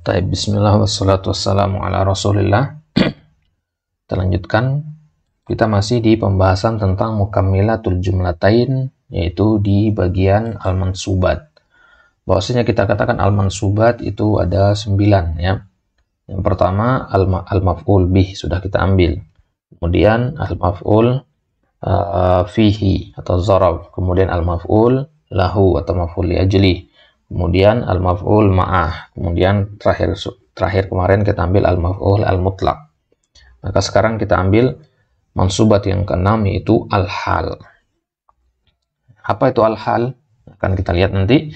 Taib, bismillah wassalatu wassalamu ala rasulillah. Kita lanjutkan. Kita masih di pembahasan tentang mukammilatul jumlatain, yaitu di bagian al-mansubat. Bahwasanya kita katakan al-mansubat itu ada 9 ya. Yang pertama al-maf'ul bih sudah kita ambil. Kemudian al-maf'ul fihi atau zarab. Kemudian al-maf'ul lahu atau maf'ul li ajli. Kemudian al-maf'ul ma'ah. Kemudian terakhir kemarin kita ambil al-maf'ul al-mutlaq. Maka sekarang kita ambil mansubat yang keenam, yaitu al-hal. Apa itu al-hal? Akan kita lihat nanti.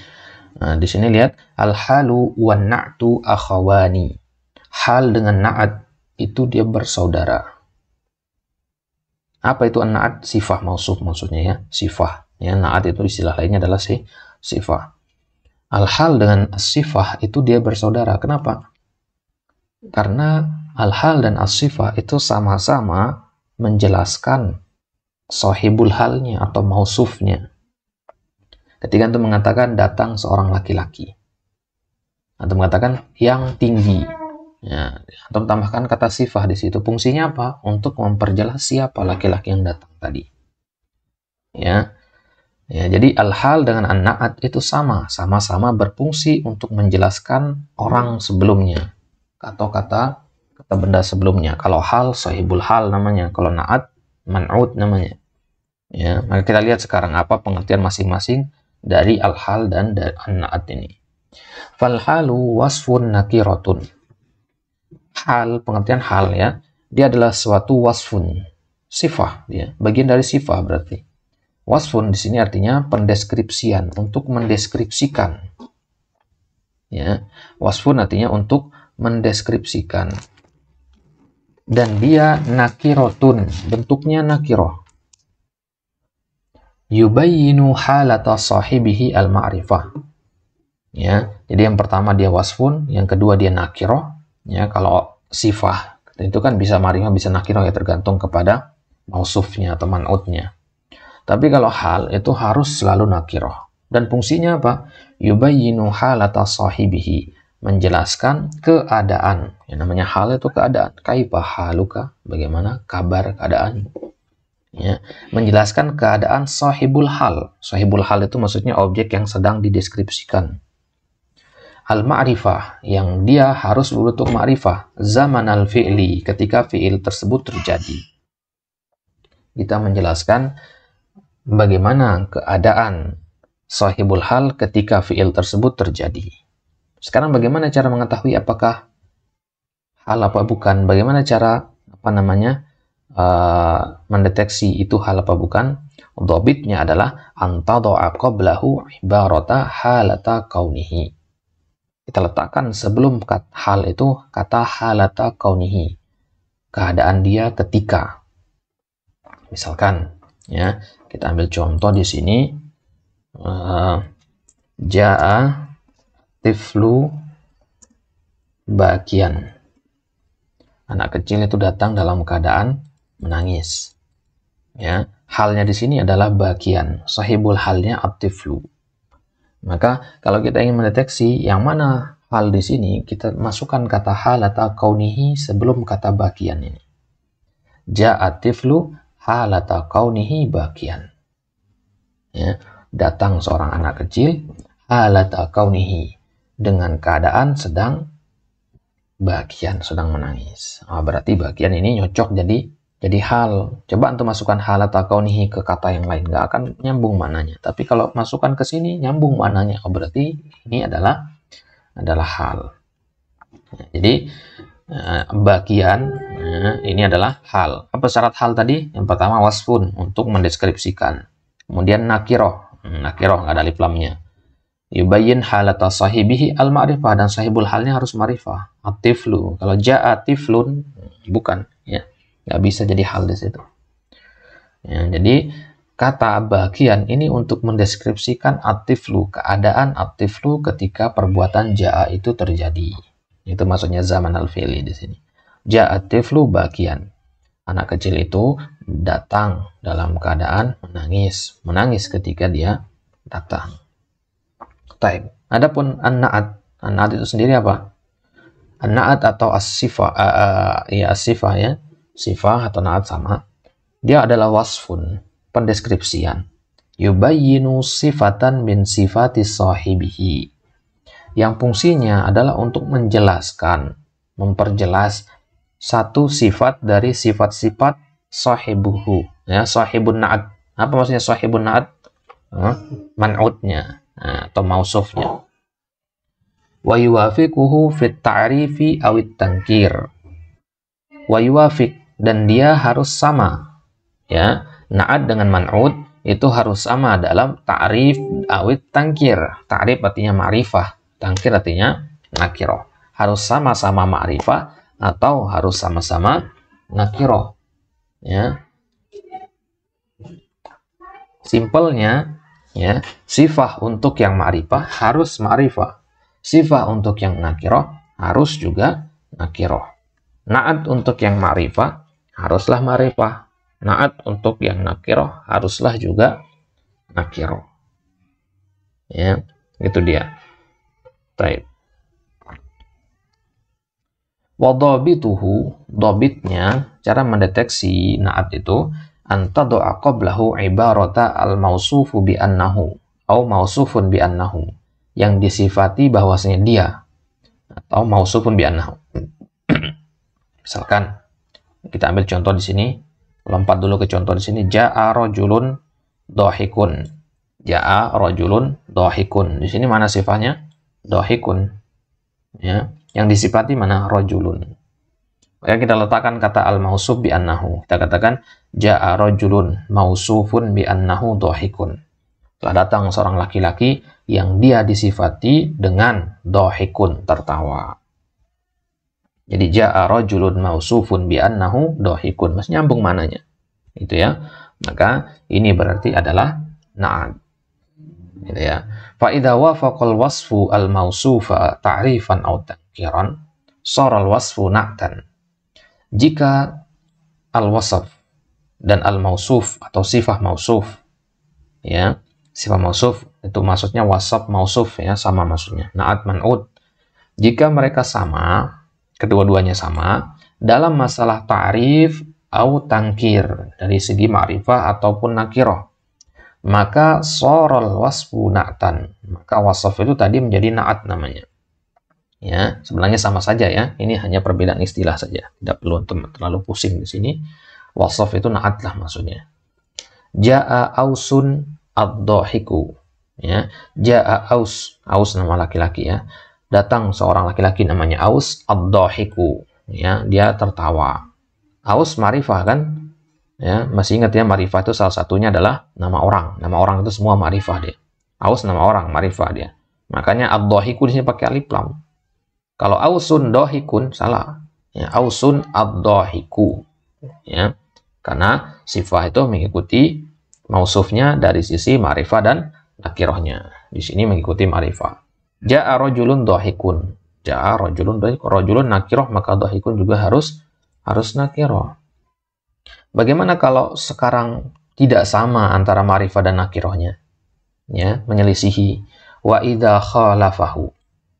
Nah, di sini lihat al-halu wan na'tu akhawani. Hal dengan na'at itu dia bersaudara. Apa itu an-na'at? Sifah mausuf maksudnya ya, sifah. Ya, na'at itu istilah lainnya adalah sifah. Al-hal dengan as-sifah itu dia bersaudara. Kenapa? Karena al-hal dan as-sifah itu sama-sama menjelaskan sahibul halnya atau mausufnya. Ketika itu mengatakan datang seorang laki-laki, atau mengatakan yang tinggi, ya, atau tambahkan kata sifah di situ, fungsinya apa? Untuk memperjelas siapa laki-laki yang datang tadi. Ya, jadi al-hal dengan an-na'at itu sama-sama berfungsi untuk menjelaskan orang sebelumnya atau kata benda sebelumnya. Kalau hal sahibul hal namanya, kalau na'at man'ut namanya. Ya, maka kita lihat sekarang apa pengertian masing-masing dari al-hal dan dari an-na'at ini. Fal halu wasfun nakiratun. Hal, pengertian hal ya, dia adalah suatu wasfun, sifah dia, bagian dari sifah berarti. Wasfun di sini artinya pendeskripsian, untuk mendeskripsikan. Ya, wasfun artinya untuk mendeskripsikan. Dan dia nakirotun, bentuknya nakiroh. Yubayyinu halata sahibihi al-ma'rifah. Ya, jadi yang pertama dia wasfun, yang kedua dia nakiroh. Ya, kalau sifah itu kan bisa ma'rifah, bisa nakiroh ya, tergantung kepada mausufnya atau man'utnya. Tapi kalau hal itu harus selalu nakiroh. Dan fungsinya apa? Yubayyinu halata sahibihi, menjelaskan keadaan. Yang namanya hal itu keadaan. Kaifa haluka, bagaimana kabar keadaan. Ya, menjelaskan keadaan sahibul hal. Sahibul hal itu maksudnya objek yang sedang dideskripsikan. Al-ma'rifah, yang dia harus berbentuk ma'rifah. Zaman al-fi'li, ketika fi'il tersebut terjadi. Kita menjelaskan bagaimana keadaan sahibul hal ketika fi'il tersebut terjadi. Sekarang bagaimana cara mengetahui apakah hal apa bukan? Bagaimana cara mendeteksi itu hal apa bukan? Dhabitnya adalah antadha'a qablahu ibarata halata kaunihi. Kita letakkan sebelum hal itu kata halata kaunihi, keadaan dia ketika. Misalkan ya, kita ambil contoh di sini, ja'a tiflu bakian. Anak kecil itu datang dalam keadaan menangis. Ya, halnya di sini adalah bakian, sahibul halnya at-tiflu. Maka kalau kita ingin mendeteksi yang mana hal di sini, kita masukkan kata halata kaunihi sebelum kata bakian ini. Ja'a tiflu halata kaunihi bakian. Ya, datang seorang anak kecil halata kaunihi, dengan keadaan sedang bakian, sedang menangis. Berarti bakian ini cocok jadi hal. Coba untuk masukkan halata kaunihi ke kata yang lain, nggak akan nyambung maknanya. Tapi kalau masukkan ke sini nyambung maknanya. Berarti ini adalah hal. Jadi bagian ini adalah hal. Apa syarat hal tadi? Yang pertama wasfun, untuk mendeskripsikan. Kemudian nakiroh, nggak ada alif lamnya. Yubayyin halata sahibihi al-ma'rifah, dan sahibul halnya harus ma'rifah. At-tiflu, kalau ja'a tiflun bukan ya, nggak bisa jadi hal di situ. Ya, jadi kata bagian ini untuk mendeskripsikan at-tiflu, keadaan at-tiflu ketika perbuatan ja'a itu terjadi. Itu maksudnya zaman al-fi'li di sini. Ja'at tiflu bakian. Anak kecil itu datang dalam keadaan menangis ketika dia datang. Taib. Adapun an-na'at itu sendiri apa? An-na'at atau as-sifah, ya as-sifah ya, sifah atau na'at sama. Dia adalah wasfun, pendeskripsian. Yubayyinu sifatan min sifati sahibihi. Yang fungsinya adalah untuk menjelaskan, memperjelas satu sifat dari sifat-sifat sahibuhu, ya, sahibun na'at. Apa maksudnya sahibun na'at? Man'utnya atau mausufnya. Wa yuwafiquhu fit ta'rifi awit tankir. Wa yuwafiq, dan dia harus sama, ya, na'at dengan man'ut itu harus sama dalam ta'rif awit tankir. Ta'rif artinya ma'rifah, tankir artinya nakirah. Harus sama-sama ma'rifah atau harus sama-sama nakirah, ya. Simpelnya, ya, sifah untuk yang ma'rifah harus ma'rifah. Sifah untuk yang nakirah harus juga nakirah. Na'at untuk yang ma'rifah haruslah ma'rifah. Na'at untuk yang nakirah haruslah juga nakirah. Ya, itu dia. Baik. Wadhabituhu, dhabitnya, cara mendeteksi na'at itu, antadu'a qablahu ibarata al-mausufu bi annahu atau mausufun bi annahu, yang disifati bahwasanya dia, atau mausufun bi annahu. Misalkan kita ambil contoh di sini, lompat dulu ke contoh di sini, ja'a rajulun dhahikun. Ja'a rajulun dhahikun. Di sini mana sifatnya? Dhahikun. Ya, yang disifati mana? Rajulun. Maka kita letakkan kata al-mausuf bi annahu. Kita katakan ja'a rajulun mausufun bi annahu dhahikun. Telah datang seorang laki-laki yang dia disifati dengan dhahikun, tertawa. Jadi ja'a rajulun mausufun bi annahu dhahikun. Mas nyambung mananya. Itu ya. Maka ini berarti adalah na'at. Gitu ya. Fa idza wafaqal wasfu al-mausufa ta'rifan aw tankiran, shara al-wasfu na'tan. Jika al-wasf dan al-mausuf atau sifah mausuf, ya, sifah mausuf itu maksudnya wasf mausuf, ya, sama maksudnya. Na'at man'ud. Jika mereka sama, kedua-duanya sama dalam masalah ta'rif atau tangkir dari segi ma'rifah ataupun nakirah, maka sorol wasfu na'tan, maka wasf itu tadi menjadi na'at namanya. Ya, sebenarnya sama saja ya. Ini hanya perbedaan istilah saja. Tidak perlu terlalu pusing di sini. Wasf itu na'at lah maksudnya. Ja'a ausun ad-dhahiku. Ya, ja'a aus, aus nama laki-laki ya. Datang seorang laki-laki namanya Aus ad-dhahiku. Ya, dia tertawa. Aus ma'rifah kan? Ya, masih ingat ya, ma'rifah itu salah satunya adalah nama orang. Nama orang itu semua ma'rifah dia. Aus nama orang, ma'rifah dia. Makanya ad-dhahiku di sini pakai alif lam. Kalau ausun dhahikun salah. Ya, ausun ad-dhahiku. Ya. Karena sifah itu mengikuti mausufnya dari sisi ma'rifah dan nakirahnya. Di sini mengikuti ma'rifah. Ja'a rajulun dhahikun. Ja'a rajulun dhahikun. Rajulun nakirah, maka dhahikun juga harus nakirah. Bagaimana kalau sekarang tidak sama antara ma'rifah dan nakirahnya? Ya, menyelisihi. Wa idza khalafahu.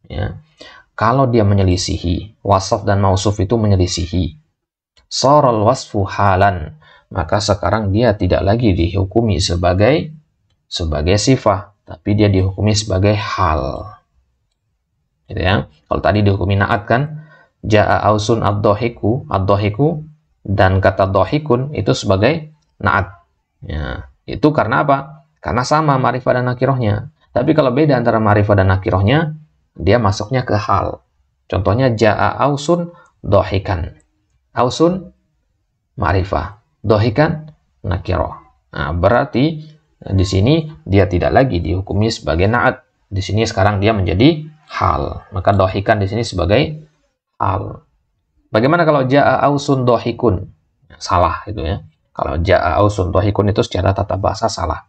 Ya. Kalau dia menyelisihi, wasf dan mausuf itu menyelisihi, saral wasfu halan, maka sekarang dia tidak lagi dihukumi sebagai sifah, tapi dia dihukumi sebagai hal. Gitu ya. Kalau tadi dihukumi na'at kan, ja'a ausun ad-dhahiku, dan kata dhahikun itu sebagai na'at. Ya, itu karena apa? Karena sama ma'rifah dan nakirahnya. Tapi kalau beda antara ma'rifah dan nakirahnya, dia masuknya ke hal. Contohnya ja'a ausun dhahikan. Ausun ma'rifah, dhahikan nakirah. Nah, berarti di sini dia tidak lagi dihukumi sebagai na'at. Di sini sekarang dia menjadi hal. Maka dhahikan di sini sebagai hal. Bagaimana kalau ja'a ausun dhahikun? Salah itu ya. Kalau ja'a ausun dhahikun itu secara tata bahasa salah.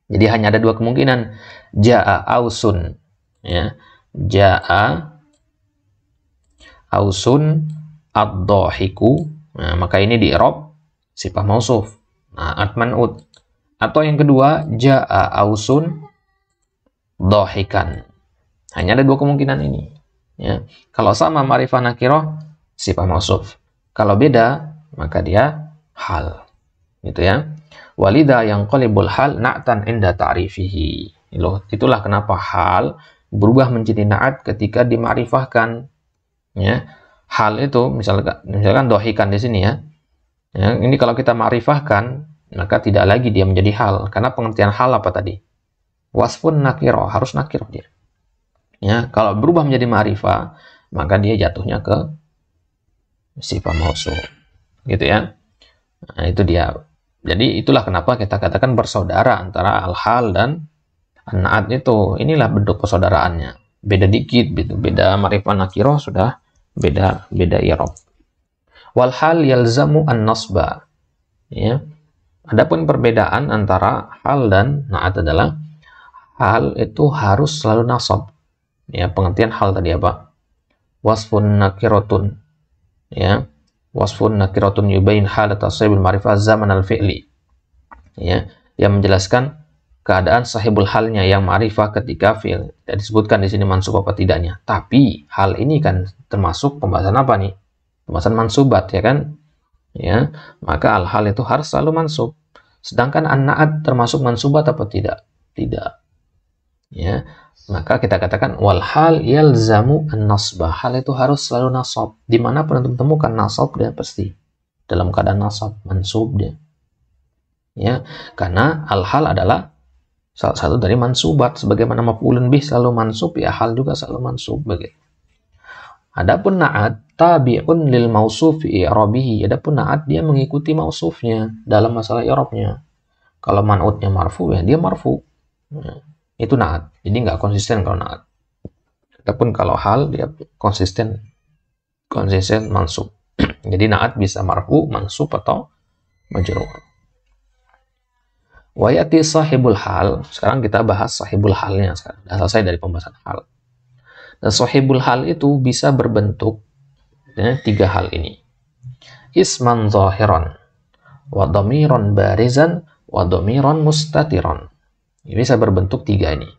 Jadi hanya ada dua kemungkinan. Ja'a ausun, ya. Ja'a ausun ad-dhahiku. Nah, maka ini di i'rab sifah mausuf. Nah, atman'ud. Atau yang kedua, ja'a ausun dhahikan. Hanya ada dua kemungkinan ini. Ya. Kalau sama ma'rifah nakirah, sifat mausuf. Kalau beda, maka dia hal. Gitu ya. Walida yang qalibul hal na'tan inda ta'rifihi. Itulah kenapa hal berubah menjadi na'at ketika dimakrifahkan. Ya. Hal itu misalkan dohikan di sini ya. Ya, ini kalau kita makrifahkan, maka tidak lagi dia menjadi hal, karena pengertian hal apa tadi? Wasfun nakiro, harus nakiro dia. Ya, kalau berubah menjadi ma'rifah, maka dia jatuhnya ke sifat mausuf. Gitu ya. Nah, itu dia. Jadi itulah kenapa kita katakan bersaudara antara al-hal dan an-na'at itu. Inilah bentuk persaudaraannya. Beda dikit gitu, beda ma'rifah nakiro sudah beda i'rab. Wal hal yalzamu an-nasba. Ya. Adapun perbedaan antara hal dan na'at adalah hal itu harus selalu nasab. Ya, pengertian hal tadi apa? Wasfun nakiratun. Ya. Wasfun nakiratun yubayin halat sahibul ma'rifah zaman al-fi'li. Ya, yang menjelaskan keadaan sahibul halnya yang ma'rifah ketika fi'il. Tidak disebutkan di sini mansub apa tidaknya. Tapi hal ini kan termasuk pembahasan apa nih? Pembahasan mansubat ya kan? Ya, maka al-hal itu harus selalu mansub. Sedangkan an-na'at termasuk mansubat apa tidak? Tidak. Ya, maka kita katakan wal hal yalzamu an-nasbah. Hal itu harus selalu nasab. Dimanapun antum temukan nasab dia pasti dalam keadaan nasab, mansub dia. Ya, karena al-hal adalah salah satu dari mansubat. Sebagaimana maf'ulun bih selalu mansub, ya hal juga selalu mansub begitu. Adapun na'at tabi'un lil mausuf fi i'rabihi. Adapun na'at dia mengikuti mausufnya dalam masalah i'rabnya. Kalau man'utnya marfu ya dia marfu. Ya, itu na'at. Jadi nggak konsisten kalau na'at. Adapun kalau hal dia konsisten mansub. Jadi na'at bisa marfu, mansub atau majrur. Wa yati sahibul hal. Sekarang kita bahas sahibul halnya sekarang. Sudah selesai dari pembahasan hal. Dan sahibul hal itu bisa berbentuk ya, 3 hal ini. Isman zahiran, wa dhamiran barizan, wa dhamiran mustatiran. Ini bisa berbentuk 3 ini.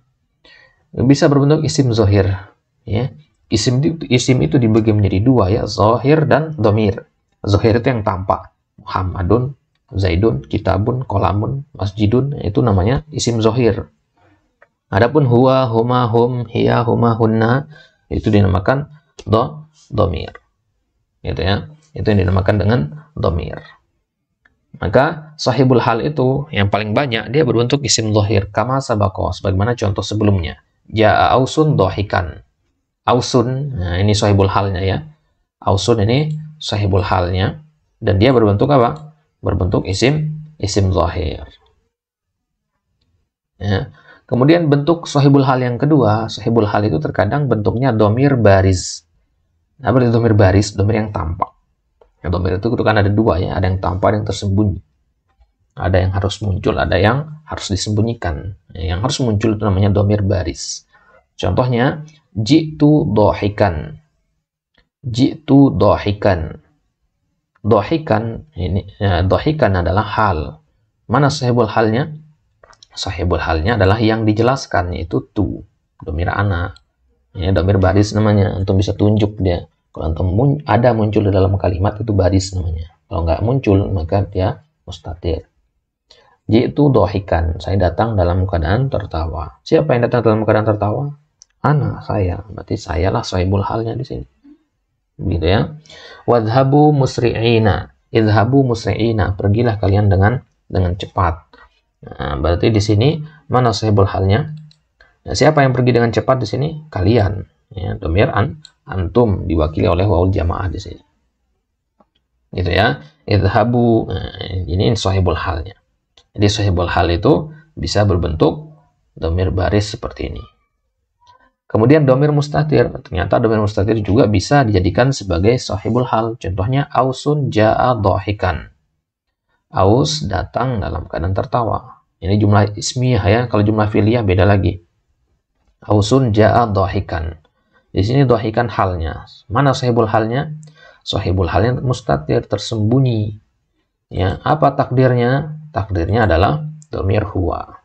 Bisa berbentuk isim zahir. Ya. Isim itu dibagi menjadi 2 ya, zahir dan dhamir. Zahir itu yang tampak. Muhammadun, Zaidun, Kitabun, Qalamun, Masjidun, itu namanya isim zahir. Adapun huwa, huma, hum, hiya, huma, hunna, itu dinamakan dhamir. Gitu ya. Itu yang dinamakan dengan dhamir. Maka sahibul hal itu yang paling banyak dia berbentuk isim zahir kama sabaqa, sebagaimana contoh sebelumnya. Ja'a ausun dhahikan. Ausun, nah ini sahibul halnya ya. Ausun ini sahibul halnya dan dia berbentuk apa? Berbentuk isim zahir. Ya. Kemudian bentuk sahibul hal yang kedua, sahibul hal itu terkadang bentuknya dhamir bariz. Nah, berarti dhamir baris, dhamir yang tampak. Ya, dhamir itu kan ada 2 ya, ada yang tampak, ada yang tersembunyi. Ada yang harus muncul, ada yang harus disembunyikan. Ya, yang harus muncul itu namanya dhamir baris. Contohnya, ji'tu dhahikan. Ji'tu dhahikan. Dhahikan ini dhahikan adalah hal. Mana sahibul halnya? Sahibul halnya adalah yang dijelaskan, yaitu tu, dhamir ana. Ya, dhamir baris namanya. Antum bisa tunjuk dia. Kalau antum ada muncul di dalam kalimat itu baris namanya. Kalau nggak muncul maka dia mustatir. Ji'tu dhahikan. Saya datang dalam keadaan tertawa. Siapa yang datang dalam keadaan tertawa? Ana, saya. Berarti sayalah sahibul halnya di sini. Gitu ya. Wadhabu musri'ina. Idhabu musri'ina. Pergilah kalian dengan cepat. Nah, berarti di sini mana sahibul halnya? Nah, siapa yang pergi dengan cepat di sini? Kalian. Ya, dhamir antum diwakili oleh waul jamaah di sini. Gitu ya. Idhabu. Nah, ini sahibul halnya. Jadi sahibul hal itu bisa berbentuk dhamir baris seperti ini. Kemudian dhamir mustatir. Ternyata dhamir mustatir juga bisa dijadikan sebagai sahibul hal. Contohnya ausun ja'a dhahikan. Aus datang dalam keadaan tertawa. Ini jumlah ismiyah ya. Kalau jumlah fi'liyah beda lagi. Ausun ja'a dhahikan. Di sini dhahikan halnya. Mana sahibul halnya? Sahibul halnya mustatir, tersembunyi. Ya, apa takdirnya? Takdirnya adalah dhamir huwa.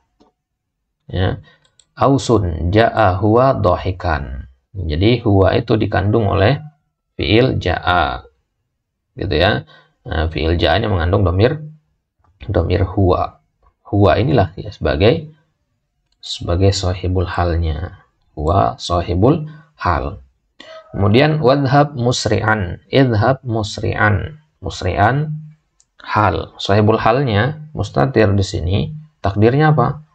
Ya. Ausun ja'a huwa dhahikan. Jadi huwa itu dikandung oleh fiil ja'a, gitu ya. Nah, fiil ja'a ini mengandung domir huwa. Huwa inilah ya sebagai sahibul halnya. Huwa sahibul hal. Kemudian wadhab musri'an, idhab musri'an. Musri'an hal. Sahibul halnya mustatir di sini. Takdirnya apa?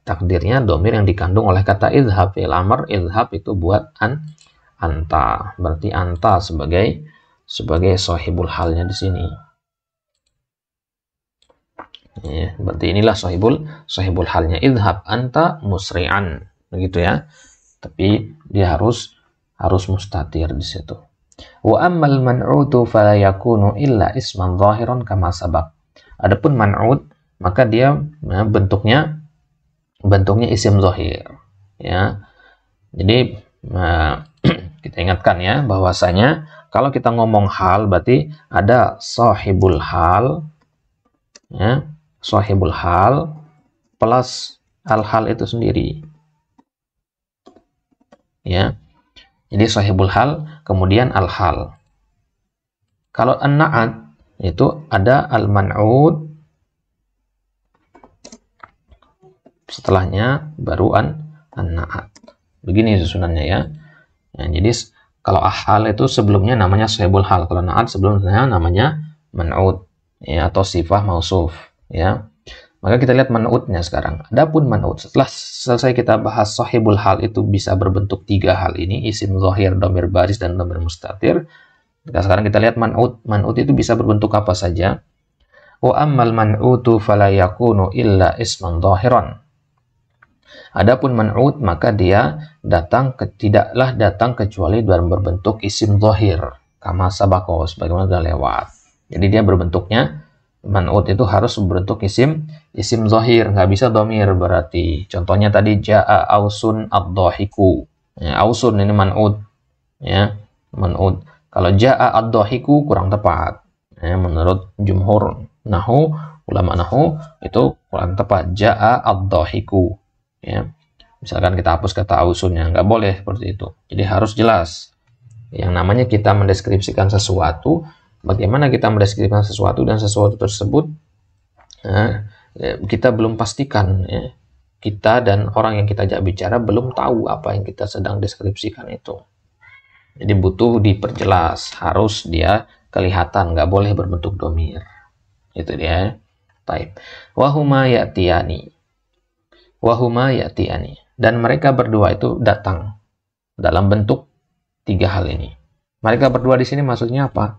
Takdirnya domir yang dikandung oleh kata idhab. Fi'il amr idhab itu buat anta. Berarti anta sebagai sahibul halnya di sini. Ya, berarti inilah sahibul halnya. Idhab anta musri'an, begitu ya. Tapi dia harus mustatir di situ. Wa ammal man'utu fala yakunu illa isman zahiran kama sabaq. Adapun man'ut maka dia bentuknya isim zahir, ya. Jadi kita ingatkan ya bahwasanya kalau kita ngomong hal berarti ada sahibul hal, ya, sahibul hal plus al-hal itu sendiri, ya. Jadi sahibul hal kemudian al-hal. Kalau an-na'at itu ada al-man'ud setelahnya baru an-na'at. Begini susunannya ya. Jadi kalau ahal itu sebelumnya namanya sahibul hal, kalau na'at sebelumnya namanya man'ud, ya, atau sifah mausuf, ya. Maka kita lihat man'udnya sekarang. Adapun man'ud, setelah selesai kita bahas sahibul hal itu bisa berbentuk 3 hal ini, isim zahir, domir baris, dan domir mustatir. Sekarang kita lihat man'ud. Man'ud itu bisa berbentuk apa saja. Wa ammal man'utu fala yakunu illa isman zahiran. Adapun man'ud maka dia tidaklah datang kecuali dalam berbentuk isim zahir, kama sabaqo, sebagaimana sudah lewat. Jadi dia berbentuknya man'ud itu harus berbentuk isim zahir, nggak bisa domir berarti. Contohnya tadi ja'a ausun ad-dhahiku. Ya, ausun ini man'ud, ya, man'ud. Kalau ja'a ad-dhahiku kurang tepat, ya, menurut jumhur nahu, ulama nahu itu kurang tepat. Ja'a ad-dhahiku, ya. Misalkan kita hapus kata ausunnya, nggak boleh seperti itu. Jadi harus jelas. Yang namanya kita mendeskripsikan sesuatu, bagaimana kita mendeskripsikan sesuatu dan sesuatu tersebut kita belum pastikan, ya. Kita dan orang yang kita ajak bicara belum tahu apa yang kita sedang deskripsikan itu. Jadi butuh diperjelas, harus dia kelihatan, nggak boleh berbentuk domir. Itu dia. Taib. Wahuma ya'tiyani. Wahuma ya'tiyani. Dan mereka berdua itu datang dalam bentuk 3 hal ini. Mereka berdua di sini maksudnya apa?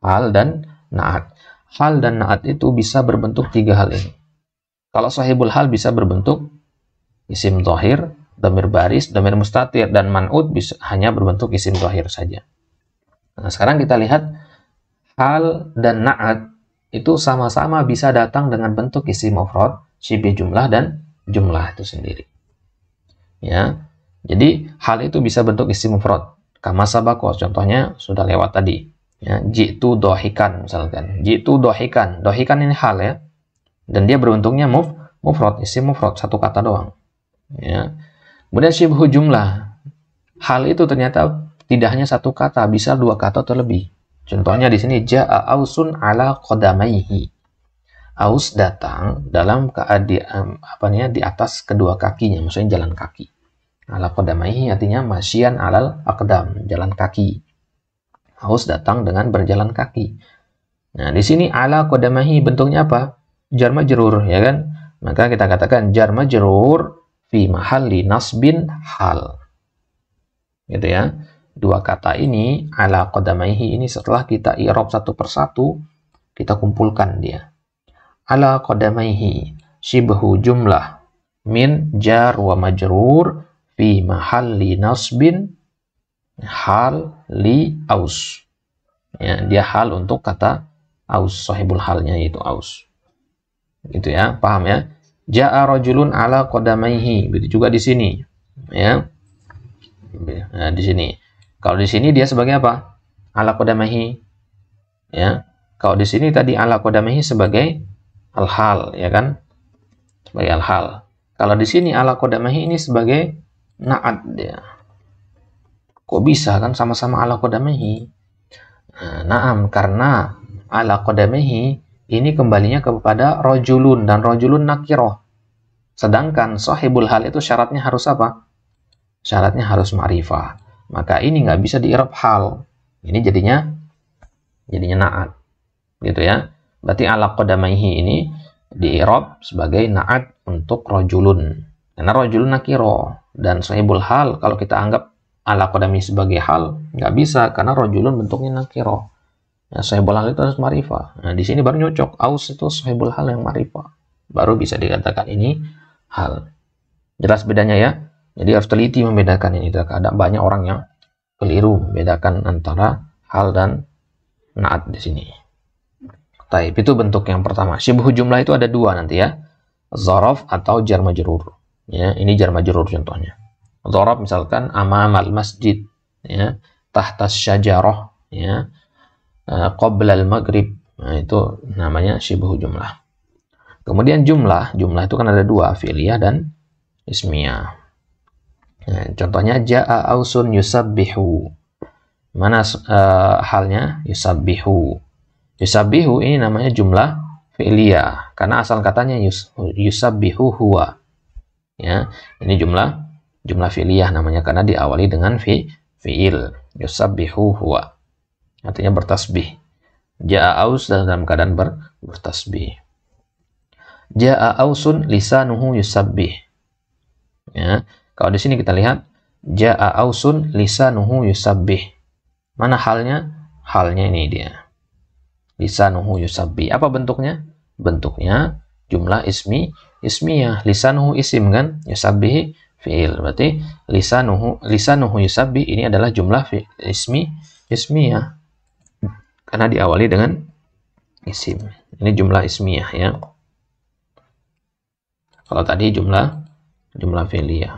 Hal dan na'at. Hal dan na'at itu bisa berbentuk 3 hal ini. Kalau sahibul hal bisa berbentuk isim zahir, domir baris, domir mustatir, dan man'ud bisa hanya berbentuk isim zahir saja. Nah, sekarang kita lihat hal dan na'at itu sama-sama bisa datang dengan bentuk isim mufrad, syibih jumlah, dan jumlah itu sendiri. Ya, jadi hal itu bisa bentuk isim mufrad. Kama sabaqo, contohnya sudah lewat tadi. Ya, jitu dohikan misalkan. Jitu dohikan. Dohikan ini hal ya. Dan dia berbentuknya mufrad, isim mufrad, satu kata doang. Ya. Kemudian syibhu jumlah. Hal itu ternyata tidak hanya satu kata, bisa 2 kata atau lebih. Contohnya di sini ja'a ausun ala qadamaihi. Aus datang dalam keadaan di atas kedua kakinya, maksudnya jalan kaki. Ala qadamaihi artinya masyian alal aqdam, jalan kaki. Aus datang dengan berjalan kaki. Nah, di sini ala qadamaihi bentuknya apa? Jar majrur, ya kan? Maka kita katakan jar majrur fi mahalli nasbin hal. Gitu ya. 2 kata ini ala qadamaihi ini setelah kita i'rab satu persatu, kita kumpulkan dia. Ala qadamaihi shibhu jumlah min jar wa majrur fi mahalli nasbin hal li aus. Ya, dia hal untuk kata aus, sahibul halnya yaitu aus. Gitu ya, paham ya? Ja'a rajulun ala qadamaihi. Begitu juga di sini. Ya. Nah, di sini. Kalau di sini dia sebagai apa? Ala qadamaihi. Ya. Kalau di sini tadi ala qadamaihi sebagai al-hal, ya kan? Sebagai al-hal. Kalau di sini ala qadamaihi ini sebagai na'at dia. Kok bisa kan sama-sama ala qadamaihi? Naam, karena ala qadamaihi ini kembalinya kepada rojulun, dan rojulun nakiroh. Sedangkan sahibul hal itu syaratnya harus apa? Syaratnya harus ma'rifah. Maka ini nggak bisa di-i'rab hal. Ini jadinya na'at. Gitu ya. Berarti ala qadamaihi ini di-i'rab sebagai na'at untuk rojulun. Karena rojulun nakiro. Dan sahibul hal, kalau kita anggap ala qadamaihi sebagai hal, nggak bisa. Karena rojulun bentuknya nakiro. Nah, sahibul hal itu harus ma'rifah. Nah, di sini baru nyocok. Aus itu sahibul hal yang ma'rifah. Baru bisa dikatakan ini hal. Jelas bedanya ya? Jadi harus teliti membedakan ini. Ada banyak orang yang keliru membedakan antara hal dan na'at di sini. Taib, itu bentuk yang pertama. Syibhu jumlah itu ada dua nanti ya. Zaraf atau jar majrur. Ya, ini jar majrur contohnya. Zaraf misalkan amamal masjid, ya, tahtas syajarah, ya, qabla al-maghrib. Nah, itu namanya syibhu jumlah. Kemudian jumlah itu kan ada dua, fi'liyah dan ismiyah. Nah, contohnya ja'a ausun yusabbihu. Mana halnya? Yusabbihu. Yusabbihu ini namanya jumlah fi'liyah karena asal katanya yusabbihu huwa. Ya, ini jumlah fi'liyah namanya karena diawali dengan fi'il. Yusabbihu huwa. Artinya bertasbih. Ja'a aus dalam keadaan bertasbih. Ja'a ausun lisanuhu yusabbih. Ya, kalau di sini kita lihat ja'a ausun lisanuhu yusabbih. Mana halnya? Halnya ini dia. Lisanuhu yusabbih. Apa bentuknya? Bentuknya jumlah ismiyah. Lisanuhu isim kan? Yusabbih fi'il. Berarti lisanuhu yusabbih ini adalah jumlah ismiyah. Karena diawali dengan isim. Ini jumlah ismiyah ya. Kalau tadi jumlah fi'liyah.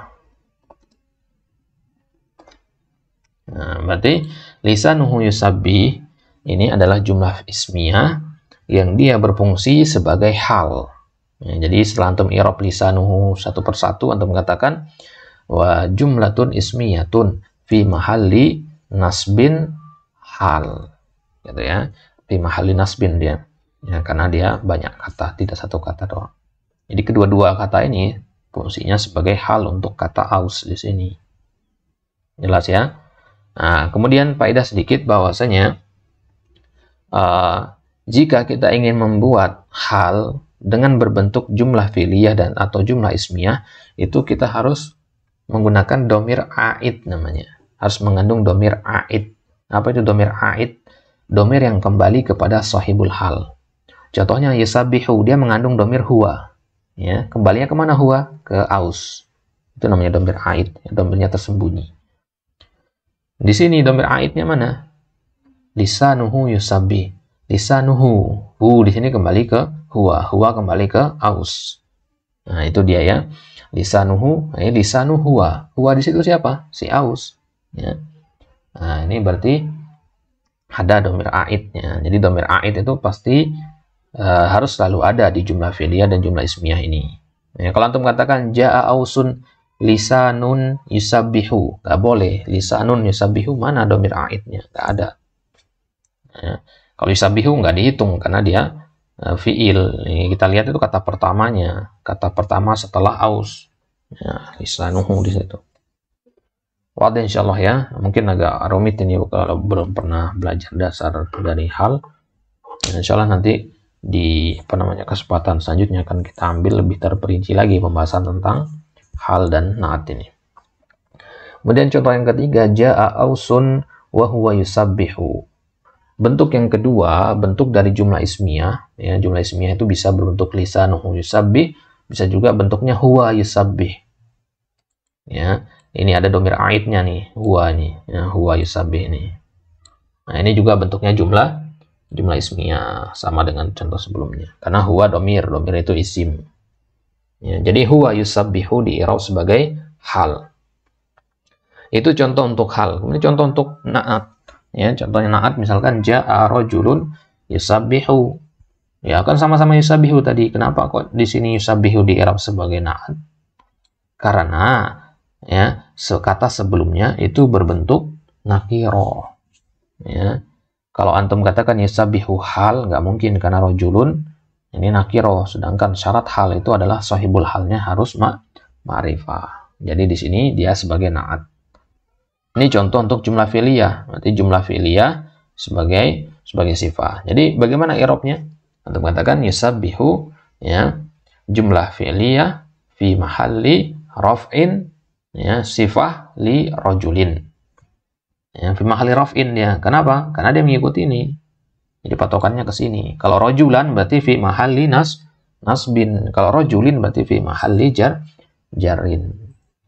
Nah, berarti lisanuhu yusabbih ini adalah jumlah ismiyah yang dia berfungsi sebagai hal. Ya, jadi setelah antum i'rab lisanuhu satu persatu, antum mengatakan wa jumlatun ismiyatun fi mahalli nasbin hal. Gitu ya. Fi mahalli nasbin dia. Ya, karena dia banyak kata, tidak satu kata doang. Jadi kedua-dua kata ini fungsinya sebagai hal untuk kata aus di sini. Jelas ya? Nah, kemudian faedah sedikit bahwasanya jika kita ingin membuat hal dengan berbentuk jumlah fi'liyah dan atau jumlah ismiyah, itu kita harus menggunakan domir a'id namanya. Harus mengandung domir a'id. Apa itu domir a'id? Domir yang kembali kepada sahibul hal. Contohnya yusabbihu, dia mengandung domir huwa. Ya, kembalinya kemana huwa? Ke aus. Itu namanya domir a'id. Domirnya tersembunyi. Di sini domir a'idnya mana? Lisanuhu yusabbih. Lisanuhu. Di sini kembali ke huwa. Huwa kembali ke aus. Nah, itu dia ya. Lisanuhu, lisanu huwa. Huwa di situ siapa? Si aus. Ya. Nah, ini berarti ada domir a'idnya. Jadi domir a'id itu pasti harus selalu ada di jumlah fi'liyah dan jumlah ismiyah ini. Ya, kalau antum katakan ja'a ausun lisanun yusabbihu, nggak boleh. Lisanun yusabbihu, mana domir a'idnya? Nggak ada. Ya. Kalau yusabbihu nggak dihitung karena dia fi'il. Ini kita lihat itu kata pertamanya. Kata pertama setelah aus. Ya, lisanuhu di situ. Wadah insyaallah ya. Mungkin agak rumit ini kalau belum pernah belajar dasar dari hal. Insyaallah nanti di kesempatan selanjutnya akan kita ambil lebih terperinci lagi pembahasan tentang hal dan na'at ini. Kemudian contoh yang ketiga, ja'a ausun wa huwa yusabbihu. Bentuk yang kedua, bentuk dari jumlah ismiyah. Ya, jumlah ismiyah itu bisa berbentuk lisanuhu yusabbih, bisa juga bentuknya huwa yusabbih. Ya, ini ada domir a'idnya nih, huwa nih, ya, huwa yusabbih nih. Nah, ini juga bentuknya jumlah ismiyah, sama dengan contoh sebelumnya. Karena huwa domir itu isim. Ya, jadi huwa yusabbihu di-i'rab sebagai hal. Itu contoh untuk hal. Kemudian contoh untuk na'at. Ya, contohnya na'at misalkan ja'a rajulun yusabbihu. Ya, kan sama-sama yusabbihu tadi. Kenapa kok di sini yusabbihu di-i'rab sebagai na'at? Karena ya, kata sebelumnya itu berbentuk nakiro. Ya. Kalau antum katakan yusabbihu hal, nggak mungkin karena rojulun ini nakiro, sedangkan syarat hal itu adalah sahibul halnya harus ma'rifah. Jadi di sini dia sebagai na'at. Ini contoh untuk jumlah fi'liyah, berarti jumlah fi'liyah sebagai sifat. Jadi bagaimana i'rabnya? Antum katakan yusabbihu, ya, jumlah fi'liyah fi mahalli raf'in, ya, sifah li rajulin. Ya, fi mahalli raf'in ya. Kenapa? Karena dia mengikuti ini. Jadi patokannya ke sini. Kalau rajulan berarti fi mahalli nasbin. Kalau rajulin berarti fi mahalli jarin.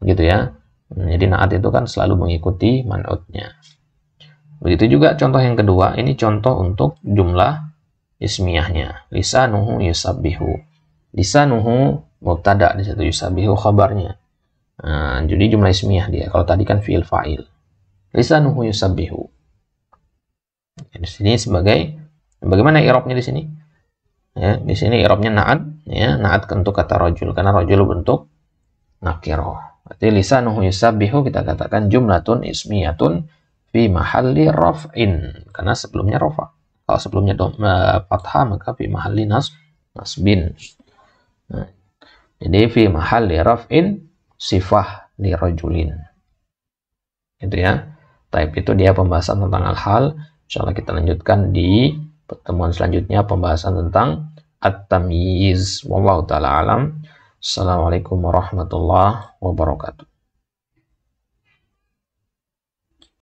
Gitu ya. Jadi na'at itu kan selalu mengikuti man'utnya. Begitu juga contoh yang kedua. Ini contoh untuk jumlah ismiyahnya. Lisanuhu yusabbihu. Lisanuhu mubtada, di situ yusabbihu khabarnya. Nah, jadi jumlah ismiyah dia. Kalau tadi kan fi'il fa'il. Lisanuhu yusabbihu. Di sini sebagai, bagaimana i'rabnya di sini? Ya, di sini i'rabnya na'at, ya, na'at untuk kata rajul karena rajul bentuk nakiro. Berarti lisanuhu yusabbihu kita katakan jumlatun ismiyatun fi mahalli raf'in karena sebelumnya rafa. Kalau sebelumnya fathah maka fi mahalli nasbin. Nah, jadi fi mahalli raf'in sifah li rajulin. Gitu ya. Type itu dia pembahasan tentang al-hal. Insyaallah kita lanjutkan di pertemuan selanjutnya pembahasan tentang at-tamyiz. Wallahu taala alam. Assalamualaikum warahmatullahi wabarakatuh.